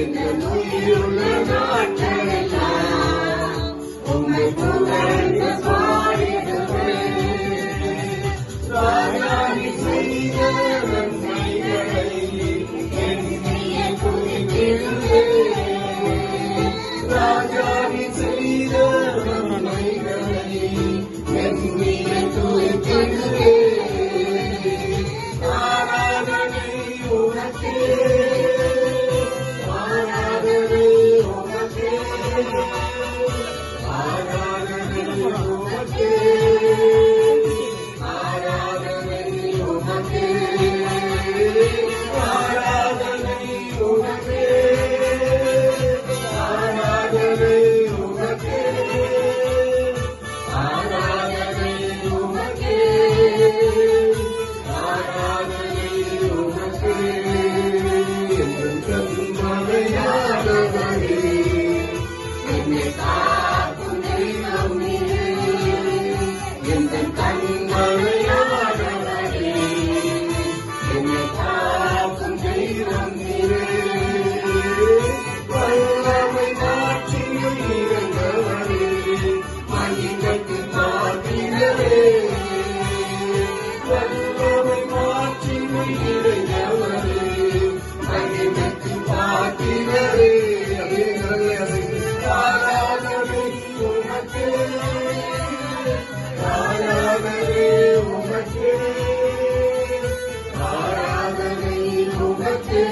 எங்கள் உயிருள்ள நாட்களெல்லாம் உம்மை புகழ்ந்து பாடிடுவேன். ராஜாவி செய்த நன்மைகளை எண்ணிய துதித்திடுவேன். ராஜாவி செய்த நன்மைகளை எண்ணிய துதித்திடுவேன். ஆராதனை உனக்கே, ஆராதனை உனக்கே, ஆராதனை உனக்கே, ஆராதனை உனக்கே, ஆராதனை உனக்கே, ஆராதனை உனக்கே, ஆராதனை உனக்கே, ஆராதனை உனக்கே. எங்கள் கண்மலையானவரே, என்னை காக்கும் தெய்வம் நீரே. எங்கள் கண்மலையானவரே, என்னை காக்கும் தெய்வம் நீரே. வல்லமை மாட்சியில் நிறைந்தவரே, மகிமைக்கு பாத்திரரே. வல்லமை மாட்சியில் நிறைந்தவரே, மகிமைக்கு பாத்திரரே. அதே கரங்களை அசைத்து ஆராதனை உமக்கே, ஆராதனை உமக்கே, ஆராதனை உமக்கே.